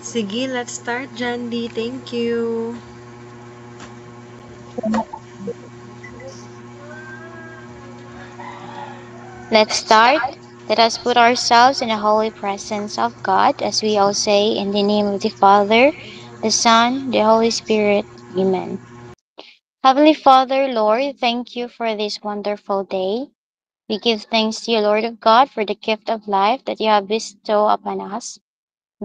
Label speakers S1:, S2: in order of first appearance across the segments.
S1: Sige, let's start, Jandy. Thank you.
S2: Let's start. Let us put ourselves in the holy presence of God as we all say in the name of the Father, the Son, the Holy Spirit. Amen. Heavenly Father, Lord, thank you for this wonderful day. We give thanks to you, Lord of God, for the gift of life that you have bestowed upon us.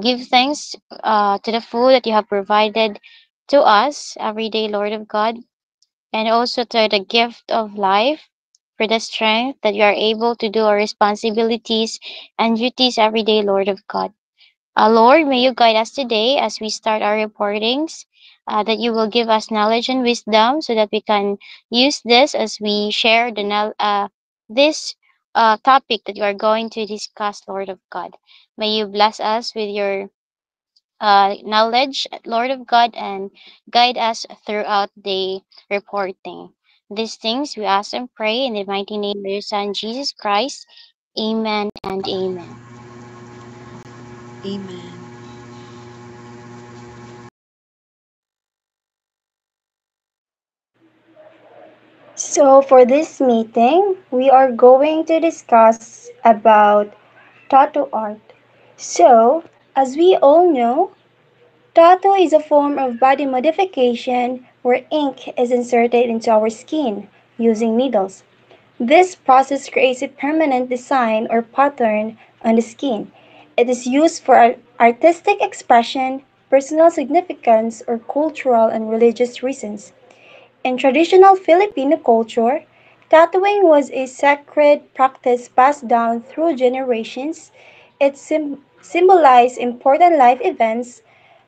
S2: Give thanks to the food that you have provided to us every day, Lord of God, and also to the gift of life for the strength that we are able to do our responsibilities and duties every day, Lord of God. Lord, may you guide us today as we start our reportings, that you will give us knowledge and wisdom so that we can use this as we share this topic that you are going to discuss, Lord of God. May you bless us with your knowledge, Lord of God, and guide us throughout the reporting. These things we ask and pray in the mighty name of your Son, Jesus Christ. Amen and amen.
S1: Amen.
S3: So for this meeting, we are going to discuss about tattoo art. So, as we all know, tattoo is a form of body modification where ink is inserted into our skin using needles. This process creates a permanent design or pattern on the skin. It is used for artistic expression, personal significance, or cultural and religious reasons. In traditional Filipino culture, tattooing was a sacred practice passed down through generations. It symbolized important life events,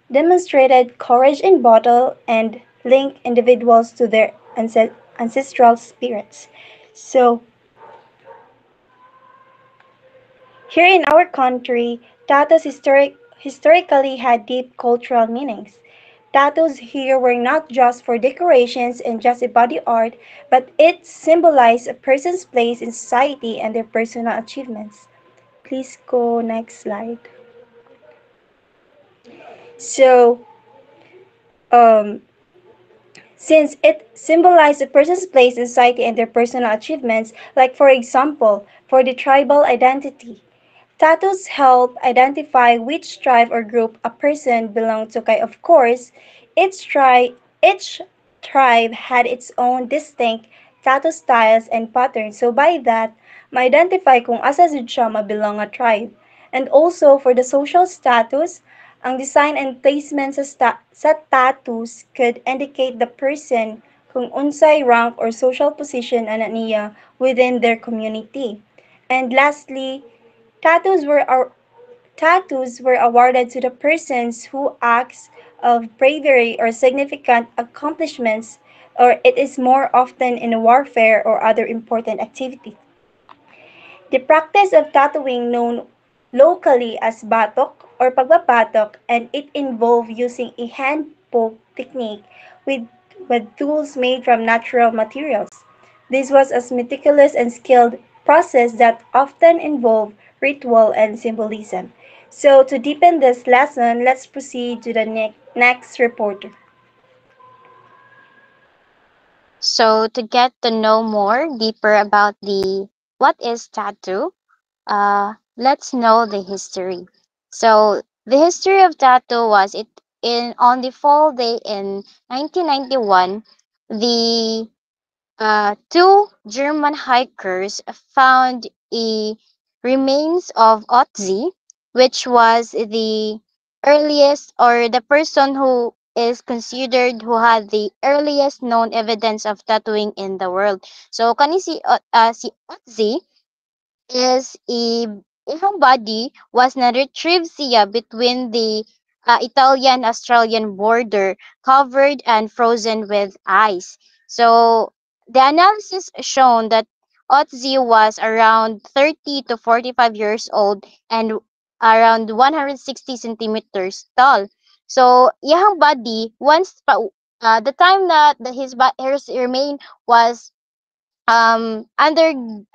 S3: demonstrated courage in battle, and linked individuals to their ancestral spirits. So, here in our country, tattoos historically had deep cultural meanings. Tattoos here were not just for decorations and just a body art, but it symbolized a person's place in society and their personal achievements. Please go next slide. So, um, since it symbolized a person's place in society and their personal achievements, like for example, for the tribal identity, tattoos help identify which tribe or group a person belonged to. Kaya of course, each tribe had its own distinct tattoo styles and patterns. So by that, ma-identify kung asa jud siya mabilong nga tribe. And also for the social status, ang design and placement sa tattoos could indicate the person kung unsay rank or social position ana niya within their community. And lastly, Tattoos were ar- tattoos were awarded to the persons who acts of bravery or significant accomplishments, or it is more often in warfare or other important activities. The practice of tattooing known locally as batok or pagbabatok, and it involved using a hand poke technique with, with tools made from natural materials. This was a meticulous and skilled process that often involved ritual and symbolism. So to deepen this lesson, let's proceed to the next reporter.
S2: So to get to know more deeper about the what is tattoo, let's know the history. So the history of tattoo was it in on the fall day in 1991, the two German hikers found a remains of Otzi, which was the earliest or the person who is considered who had the earliest known evidence of tattooing in the world. So si Otzi is a iyang body was na-retrieve siya between the Italian-Australian border, covered and frozen with ice. So the analysis shown that Otzi was around 30 to 45 years old and around 160 centimeters tall. So iyang body the time that his remain was under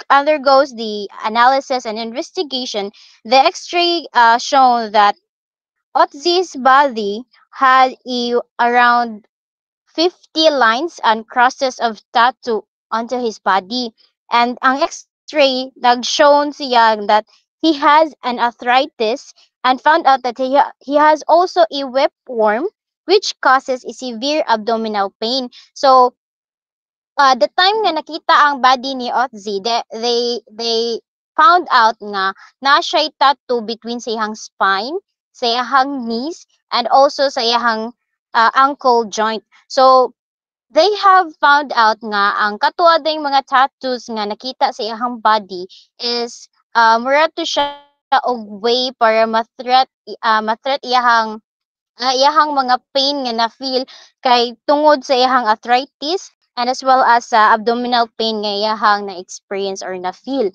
S2: undergoes the analysis and investigation, the X-ray shown that Otzi's body had around 50 lines and crosses of tattoo onto his body. And ang X-ray nag-shown siya that he has an arthritis and found out that he has also a whipworm which causes a severe abdominal pain. So the time nga nakita ang body ni Otzi, they found out nga na siya'y tattoo between sa iyang spine, sa iyang knees, and also sa iyang ankle joint. So they have found out nga ang katuwa ding mga tattoos nga nakita sa iyang body is mura to siya og way para ma-threat iyahang mga pain nga na-feel kay tungod sa iyahang arthritis and as well as sa abdominal pain nga iyahang na-experience or na-feel.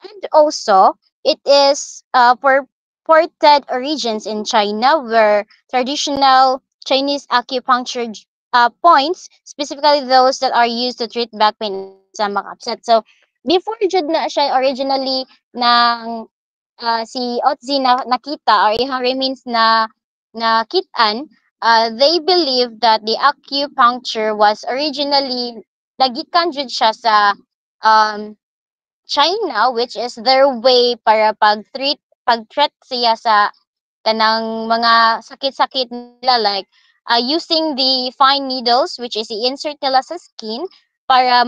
S2: And also, it is purported origins in China where traditional Chinese acupuncture points, specifically those that are used to treat back pain and stomach upset. So, before jud na siya originally ng si Otzi na nakita or iyang remains na nakitaan, they believe that the acupuncture was originally nagikan jud siya sa um, China, which is their way para pag-treat siya sa kanang mga sakit-sakit nila like using the fine needles which is i-insert nila sa skin para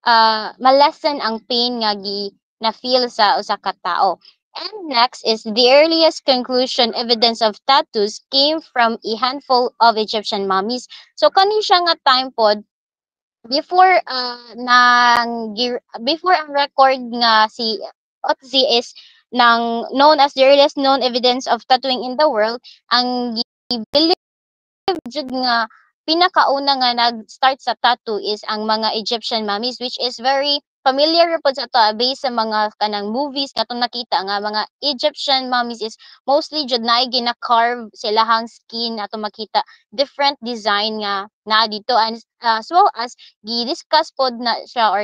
S2: ma-lessen ang pain nga na feel sa usa ka tao. And next is the earliest conclusion evidence of tattoos came from a handful of Egyptian mummies. So kani siya nga time pod before before ang record nga si Otzi is known as the earliest known evidence of tattooing in the world, ang believe jud nga pinakauna nga nag-start sa tattoo is ang mga Egyptian mummies which is very familiar po sa to based sa mga kanang movies nga itong nakita nga mga Egyptian mummies is mostly jud naay gina-carve silahang skin ato makita different design nga na dito and as well as gi-discuss pod na siya or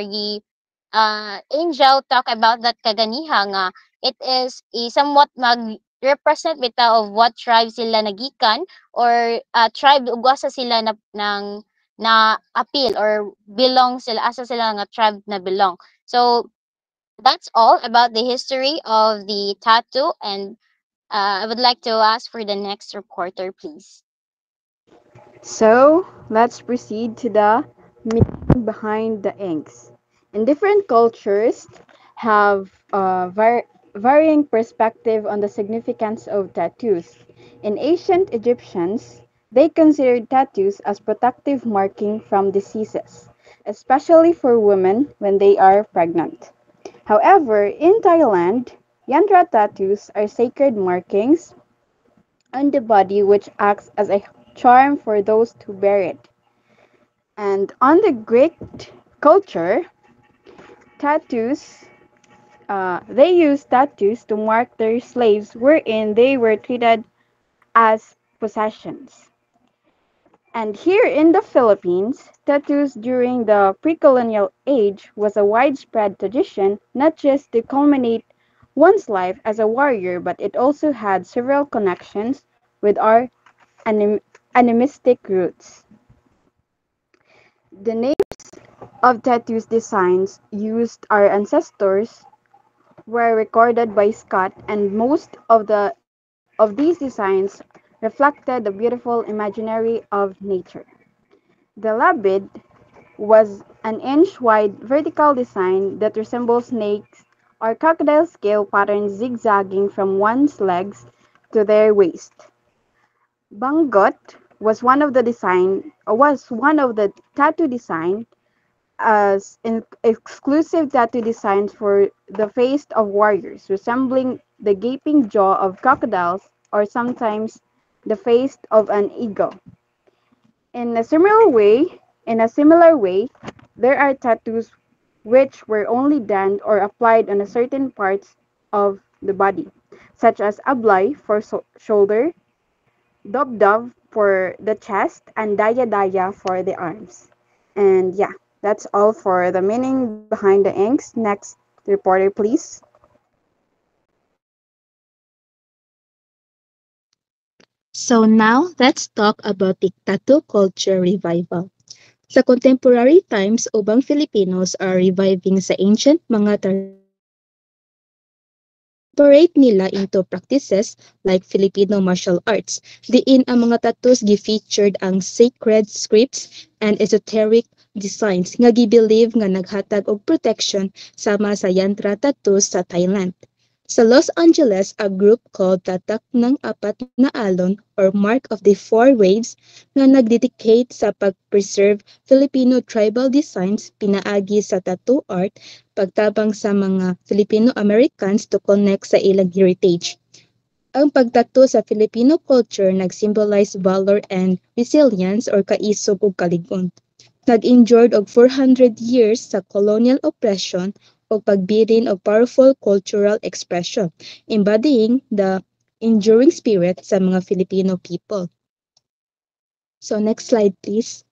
S2: Angel talk about that kaganiha nga it is a somewhat mag-represent bitaw of what tribe sila nagikan or tribe ug asa sila na appeal or belong sila asa sila nga tribe na belong. So that's all about the history of the tattoo and I would like to ask for the next reporter please.
S4: So, let's proceed to the meaning behind the inks. And different cultures have varying perspective on the significance of tattoos. In ancient Egyptians, they considered tattoos as protective marking from diseases, especially for women when they are pregnant. However, in Thailand, yantra tattoos are sacred markings on the body which acts as a charm for those who bear it. And on the Greek culture, tattoos, they used tattoos to mark their slaves wherein they were treated as possessions. And here in the Philippines, tattoos during the pre-colonial age was a widespread tradition not just to culminate one's life as a warrior, but it also had several connections with our anim- animistic roots. The names of tattoos designs used our ancestors were recorded by Scott, and most of these designs reflected the beautiful imaginary of nature. The labid was an inch-wide vertical design that resembles snakes or crocodile scale patterns zigzagging from one's legs to their waist. Bangot was one of the tattoo design as exclusive tattoo designs for the face of warriors, resembling the gaping jaw of crocodiles or sometimes the face of an eagle. In a similar way, in a similar way, there are tattoos which were only done or applied on a certain parts of the body, such as ablai for shoulder, dov dov for the chest, and daya daya for the arms. And yeah. That's all for the meaning behind the inks. Next reporter, please.
S5: So now, let's talk about the tattoo culture revival. Sa contemporary times, ubang Filipinos are reviving sa ancient mga incorporate nila into practices like Filipino martial arts. Diin ang mga tattoos gi-featured ang sacred scripts and esoteric designs nga gibilieve nga naghatag og protection sama sa yantra tattoos sa Thailand. Sa Los Angeles, a group called Tatak ng Apat na Alon or Mark of the Four Waves nga nagdedicate sa pag-preserve Filipino tribal designs pinaagi sa tattoo art pagtabang sa mga Filipino-Americans to connect sa ilang heritage. Ang pagtato sa Filipino culture nag-symbolize valor and resilience or kaisog ug kalig-on. Nag-endured og 400 years sa colonial oppression o pagbirin og powerful cultural expression, embodying the enduring spirit sa mga Filipino people. So next slide please.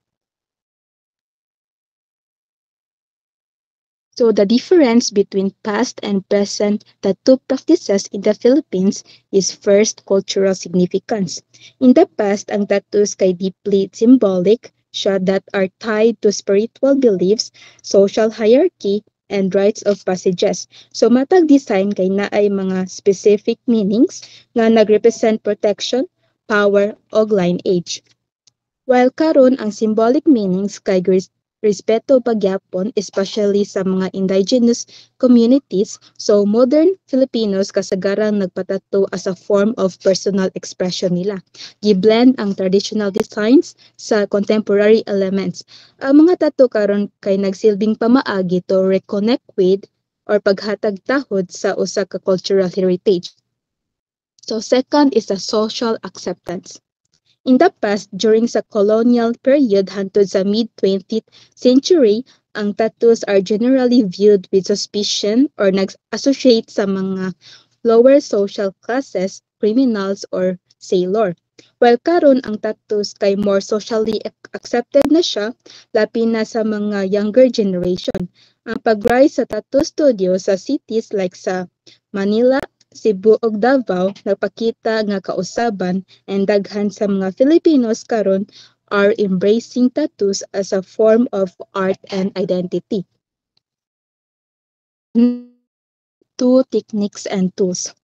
S5: So the difference between past and present tattoo practices in the Philippines is first cultural significance. In the past, ang tattoos kay deeply symbolic siya that are tied to spiritual beliefs, social hierarchy, and rites of passages. So matag design kay naay mga specific meanings nga nagrepresent protection, power, o lineage. While karon ang symbolic meanings kay respeto pagyapon especially sa mga indigenous communities, so modern Filipinos kasagaran nagpatato as a form of personal expression nila. Giblend ang traditional designs sa contemporary elements. Ang mga tattoo karon kay nagsilbing pamaagi to reconnect with or paghatag tahod sa usa ka cultural heritage. So second is the social acceptance. In the past, during sa colonial period hangtod sa mid-20th century, ang tattoos are generally viewed with suspicion or nag-associate sa mga lower social classes, criminals, or sailor. While karon ang tattoos kay more socially accepted na siya, lapi na sa mga younger generation. Ang pag-rise sa tattoo studio sa cities like sa Manila, Cebu ug Davao nagpakita nga kausaban and daghan sa mga Filipinos karon are embracing tattoos as a form of art and identity. Two techniques and tools.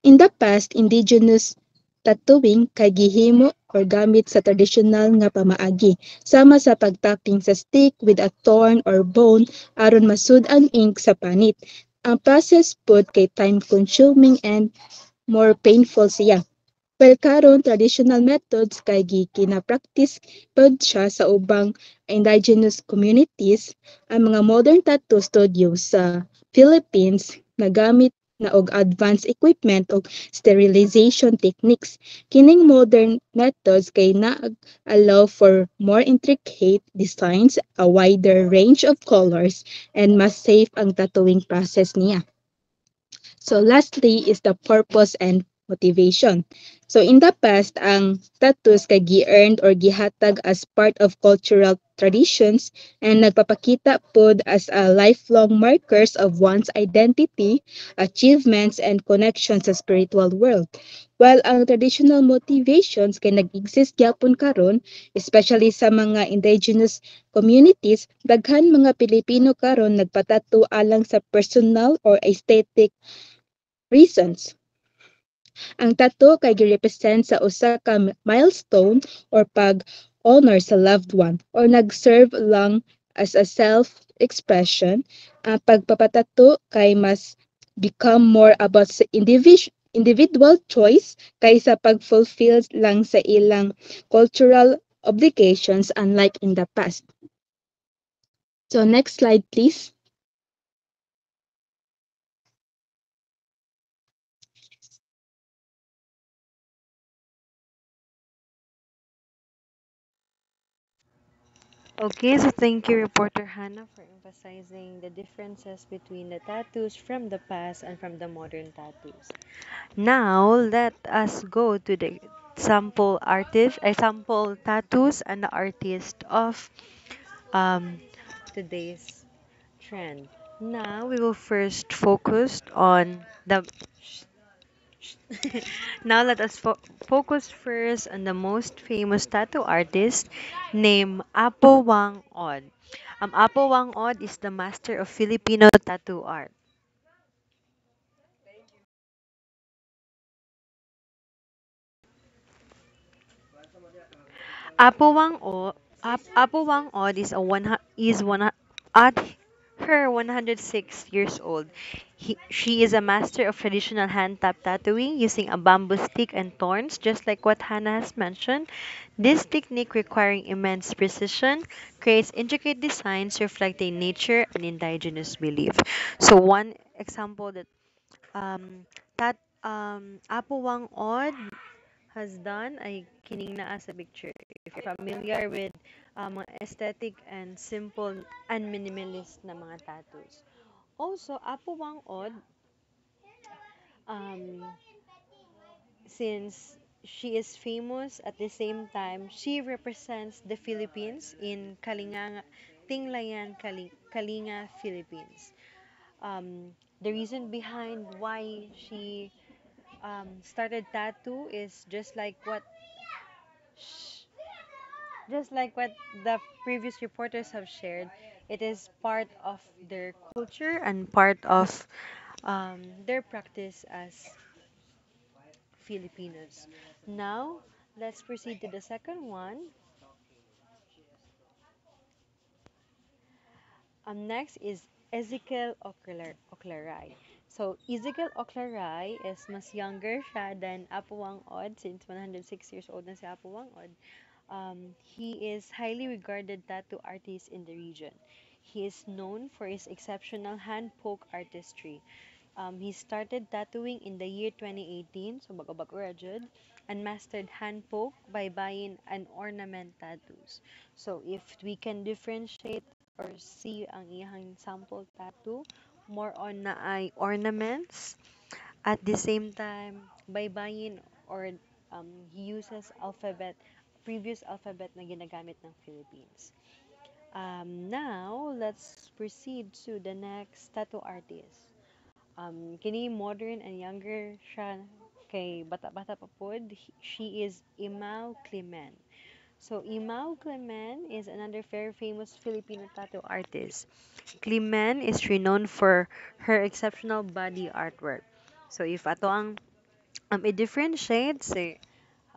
S5: In the past, indigenous tattooing kay gihimo or gamit sa traditional nga pamaagi sama sa pagtapping sa stick with a thorn or bone aron masud ang ink sa panit. Ang process pod kay time consuming and more painful siya. Well, karon traditional methods kay kina-practice pod siya sa ubang indigenous communities. Ang mga modern tattoo studios sa Philippines nagamit na og advanced equipment o sterilization techniques. Kining modern methods kay allow for more intricate designs, a wider range of colors, and mas safe ang tattooing process niya. So lastly is the purpose and motivation. So in the past, ang tattoos kay gi-earned or gihatag as part of cultural traditions and nagpapakita pod as a lifelong markers of one's identity, achievements, and connection sa spiritual world. While ang traditional motivations kay nag-exist gyapon karon, especially sa mga indigenous communities, daghan mga Pilipino karon nagpatato alang sa personal or aesthetic reasons. Ang tattoo kay gi-represent sa usa ka milestone or pag-honor sa loved one or nag-serve lang as a self-expression. Ang pagpapatato kay mas become more about sa individual choice kaysa pag-fulfill lang sa ilang cultural obligations unlike in the past. So next slide please.
S1: Okay, so thank you, Reporter Hannah, for emphasizing the differences between the tattoos from the past and from the modern tattoos. Now, let us go to the sample tattoos and the artist of um, today's trend. Now we will first focus on the now let us focus first on the most famous tattoo artist named Apo Wang Od. Apo Wang Od is the master of Filipino tattoo art. Apo Wang Od, Apo Wang Od is a one hu- is one hu- at her 106 years old. She is a master of traditional hand tap tattooing using a bamboo stick and thorns, just like what Hannah has mentioned. This technique, requiring immense precision, creates intricate designs reflecting nature and indigenous belief. So one example that um, that Apo Wang Od has done ay kining naa sa picture. If you're familiar with mga aesthetic and simple and minimalist na mga tattoos. Also, Apo Wang Od, um, since she is famous at the same time, she represents the Philippines in Tinglayan, Kalinga, Philippines. The reason behind why she started tattoo is just like what the previous reporters have shared. It is part of their culture and part of their practice as Filipinos. Now, let's proceed to the second one. Next is Ezekiel Oclaray. So, Ezekiel Oclaray is mas younger siya than Apo Wang Od since 106 years old na si Apo Wang Od. He is highly regarded tattoo artist in the region. He is known for his exceptional hand poke artistry. He started tattooing in the year 2018, so bago-bago ra jud, and mastered hand poke by buying an ornament tattoos. So if we can differentiate or see ang iyang sample tattoo, more on na ay ornaments. At the same time, by buying or he uses previous alphabet na ginagamit ng Philippines. Now, let's proceed to the next tattoo artist. Kini modern and younger siya kay bata-bata pa pod. She is Imao Clemen. So Imao Clemen is another very famous Filipino tattoo artist. Clemen is renowned for her exceptional body artwork. So if ato ang i-differentiate si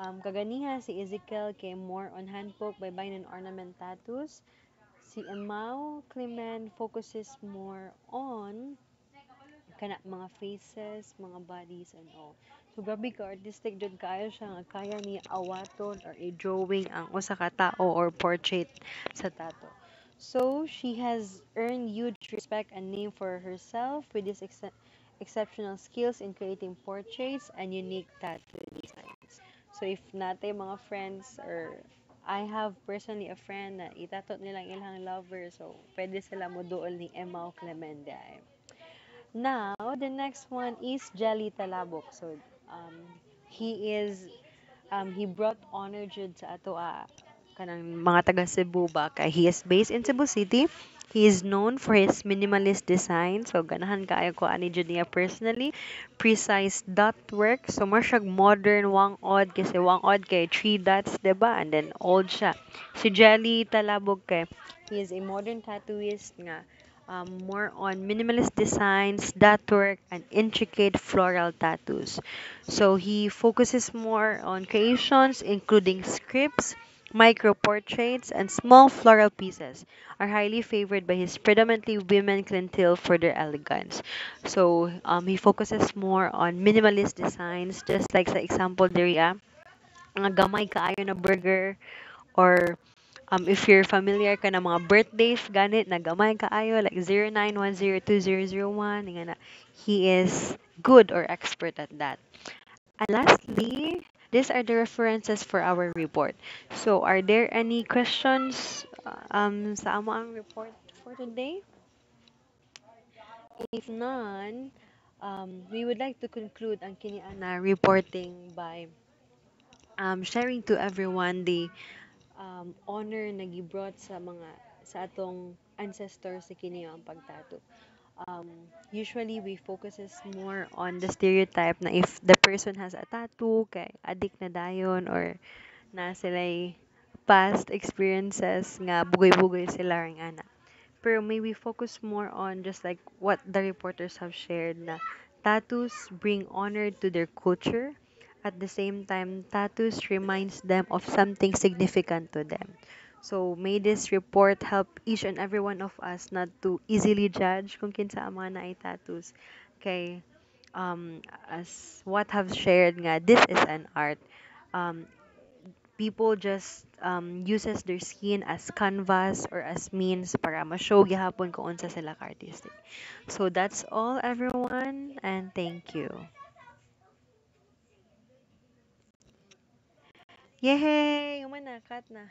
S1: kaganiha si Ezekiel kay more on hand poke by buying and ornament tattoos. Si Imao Clemen focuses more on kana mga faces, mga bodies and all. So grabe ka artistic jud kaayo siya nga kaya ni awaton or i-drawing ang usa ka tao or portrait sa tato. So she has earned huge respect and name for herself with these exceptional skills in creating portraits and unique tattoo designs. So if natay mga friends or I have personally a friend na itato nilang ilang lover, so pwede sila mo duol ni Emma Clemente. Now, the next one is Jelly Talabok. So, um, he brought honor jud sa ato kanang mga taga Cebu ba kay he is based in Cebu City. He is known for his minimalist design. So, ganahan kaayo ko ani jud niya personally. Precise dot work. So, more siyag modern wang odd kasi wang odd kay three dots, 'di ba? And then old siya. Si Jelly Talabog kay he is a modern tattooist nga more on minimalist designs, dot work, and intricate floral tattoos. So he focuses more on creations, including scripts, micro portraits, and small floral pieces, are highly favored by his predominantly women clientele for their elegance. So he focuses more on minimalist designs, just like sa example diri nga gamay kaayo na burger or if you're familiar ka na mga birthdays, ganit, nagamay kaayo, like 09102001, nga na, he is good or expert at that. And lastly, these are the references for our report. So, are there any questions sa amo ang report for today? If none, we would like to conclude ang kiniana reporting by sharing to everyone the honor na gibrought sa atong ancestors sa kini ang pagtato. Usually we focuses more on the stereotype na if the person has a tattoo, kay addict na dayon or na sila'y past experiences nga bugay-bugay sila ring ana. Pero may we focus more on just like what the reporters have shared na tattoos bring honor to their culture. At the same time, tattoos reminds them of something significant to them. So may this report help each and every one of us not to easily judge kung kinsa ang mga naay tattoos. Kay as what have shared nga, this is an art. Um, People just uses their skin as canvas or as means para ma-show gihapon kung unsa sila ka-artistic. So that's all everyone and thank you. Yay! Umana, cut na.